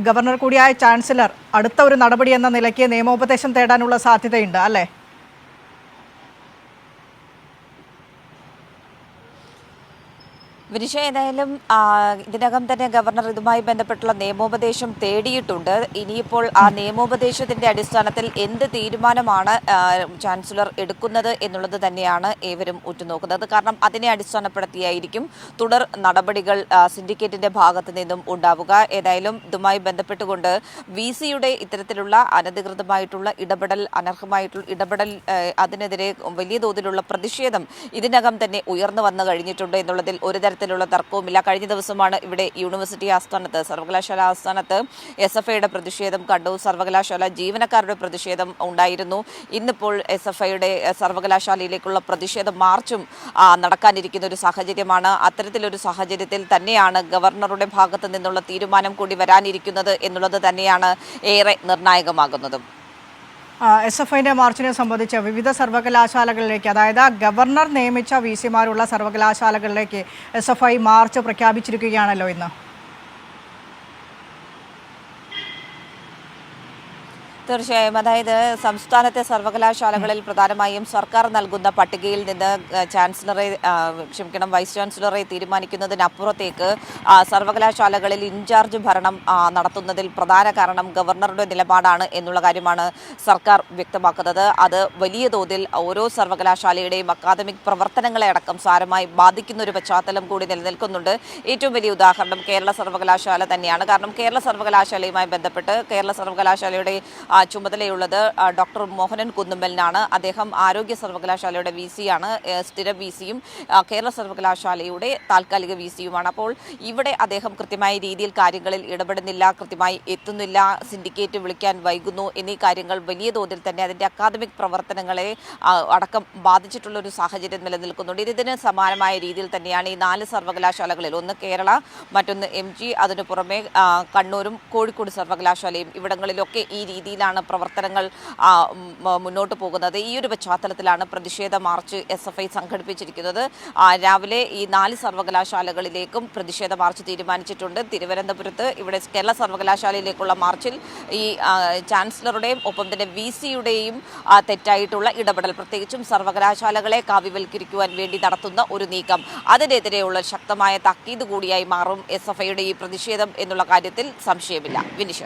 Governor കൂടിയായ chancellor അടുത്ത ഒരു നടപടി എന്ന നിലയ്ക്ക് നിയമോപദേശം തേടാനുള്ള സാധ്യതയുണ്ട് അല്ലേ? വിനിഷ, ഏതായാലും ഇതിനകം തന്നെ ഗവർണർ ഇതുമായി ബന്ധപ്പെട്ടുള്ള നിയമോപദേശം തേടിയിട്ടുണ്ട്. ഇനിയിപ്പോൾ ആ നിയമോപദേശത്തിന്റെ അടിസ്ഥാനത്തിൽ എന്ത് തീരുമാനമാണ് ചാൻസലർ എടുക്കുന്നത് എന്നുള്ളത് തന്നെയാണ് ഏവരും ഉറ്റുനോക്കുന്നത്. കാരണം അതിനെ അടിസ്ഥാനപ്പെടുത്തിയായിരിക്കും തുടർ നടപടികൾ സിൻഡിക്കേറ്റിന്റെ ഭാഗത്തു നിന്നും ഉണ്ടാവുക. ഏതായാലും ഇതുമായി ബന്ധപ്പെട്ടുകൊണ്ട് VC-യുടെ ഇത്തരത്തിലുള്ള അനധികൃതമായിട്ടുള്ള ഇടപെടൽ, അനർഹമായിട്ടുള്ള ഇടപെടൽ, അതിനെതിരെ വലിയ തോതിലുള്ള പ്രതിഷേധം ഇതിനകം തന്നെ ഉയർന്നു വന്നു കഴിഞ്ഞിട്ടുണ്ട് എന്നുള്ളതിൽ ഒരു തരത്തിലുള്ള തർക്കവുമില്ല. കഴിഞ്ഞ ദിവസമാണ് ഇവിടെ യൂണിവേഴ്സിറ്റി ആസ്ഥാനത്ത്, സർവകലാശാല ആസ്ഥാനത്ത് SFIയുടെ പ്രതിഷേധം കണ്ടു. സർവകലാശാല ജീവനക്കാരുടെ പ്രതിഷേധം ഉണ്ടായിരുന്നു. ഇന്നിപ്പോൾ SFIയുടെ സർവകലാശാലയിലേക്കുള്ള പ്രതിഷേധ മാർച്ചും നടക്കാനിരിക്കുന്ന ഒരു സാഹചര്യമാണ്. അത്തരത്തിലൊരു സാഹചര്യത്തിൽ തന്നെയാണ് ഗവർണറുടെ ഭാഗത്ത് നിന്നുള്ള തീരുമാനം കൂടി വരാനിരിക്കുന്നത് എന്നുള്ളത് തന്നെയാണ് ഏറെ നിർണായകമാകുന്നതും. SFIന്റെ മാർച്ചിനെ സംബന്ധിച്ച് വിവിധ സർവകലാശാലകളിലേക്ക്, അതായത് ഗവർണർ നിയമിച്ച VC-മാരുള്ള സർവകലാശാലകളിലേക്ക് SFI മാർച്ച് പ്രഖ്യാപിച്ചിരിക്കുകയാണല്ലോ ഇന്ന്. തീർച്ചയായും. അതായത് സംസ്ഥാനത്തെ സർവകലാശാലകളിൽ പ്രധാനമായും സർക്കാർ നൽകുന്ന പട്ടികയിൽ നിന്ന് വൈസ് ചാൻസലറെ തീരുമാനിക്കുന്നതിനപ്പുറത്തേക്ക് സർവകലാശാലകളിൽ ഇൻചാർജ് ഭരണം നടത്തുന്നതിൽ പ്രധാന കാരണം ഗവർണറുടെ നിലപാടാണ് എന്നുള്ള കാര്യമാണ് സർക്കാർ വ്യക്തമാക്കുന്നത്. അത് വലിയ തോതിൽ ഓരോ സർവകലാശാലയുടെയും അക്കാദമിക് പ്രവർത്തനങ്ങളെ അടക്കം സാരമായി ബാധിക്കുന്ന ഒരു പശ്ചാത്തലം കൂടി നിലനിൽക്കുന്നുണ്ട്. ഏറ്റവും വലിയ ഉദാഹരണം കേരള സർവകലാശാല തന്നെയാണ്. കാരണം കേരള സർവകലാശാലയുമായി ബന്ധപ്പെട്ട് കേരള സർവകലാശാലയുടെ ചുമതലയുള്ളത് ഡോക്ടർ മോഹനൻ കുന്നുമ്മലിനാണ്. അദ്ദേഹം ആരോഗ്യ സർവകലാശാലയുടെ VC-യാണ്, സ്ഥിര VC-യും കേരള സർവകലാശാലയുടെ താൽക്കാലിക VC-യുമാണ്. അപ്പോൾ ഇവിടെ അദ്ദേഹം കൃത്യമായ രീതിയിൽ കാര്യങ്ങളിൽ ഇടപെടുന്നില്ല, കൃത്യമായി എത്തുന്നില്ല, സിൻഡിക്കേറ്റ് വിളിക്കാൻ വൈകുന്നു എന്നീ കാര്യങ്ങൾ വലിയ തോതിൽ തന്നെ അതിൻ്റെ അക്കാദമിക് പ്രവർത്തനങ്ങളെ അടക്കം ബാധിച്ചിട്ടുള്ള ഒരു സാഹചര്യം നിലനിൽക്കുന്നുണ്ട്. ഇതിന് സമാനമായ രീതിയിൽ തന്നെയാണ് ഈ 4 സർവകലാശാലകളിൽ, ഒന്ന് കേരള, മറ്റൊന്ന് MG, അതിനു പുറമെ കണ്ണൂരും കോഴിക്കോട് സർവകലാശാലയും, ഇവിടങ്ങളിലൊക്കെ ഈ രീതിയിലാണ് പ്രവർത്തനങ്ങൾ മുന്നോട്ട് പോകുന്നത്. ഈ ഒരു പശ്ചാത്തലത്തിലാണ് പ്രതിഷേധ മാർച്ച് SFI സംഘടിപ്പിച്ചിരിക്കുന്നത്. രാവിലെ ഈ 4 സർവകലാശാലകളിലേക്കും പ്രതിഷേധ മാർച്ച് തീരുമാനിച്ചിട്ടുണ്ട്. തിരുവനന്തപുരത്ത് ഇവിടെ കേരള സർവകലാശാലയിലേക്കുള്ള മാർച്ചിൽ ഈ ചാൻസലറുടെയും ഒപ്പം തന്നെ VC-യുടെയും തെറ്റായിട്ടുള്ള ഇടപെടൽ, പ്രത്യേകിച്ചും സർവകലാശാലകളെ കാവ്യവൽക്കരിക്കുവാൻ വേണ്ടി നടത്തുന്ന ഒരു നീക്കം, അതിനെതിരെയുള്ള ശക്തമായ താക്കീത് കൂടിയായി മാറും SFIയുടെ ഈ പ്രതിഷേധം എന്നുള്ള കാര്യത്തിൽ സംശയമില്ല. വിനിഷ.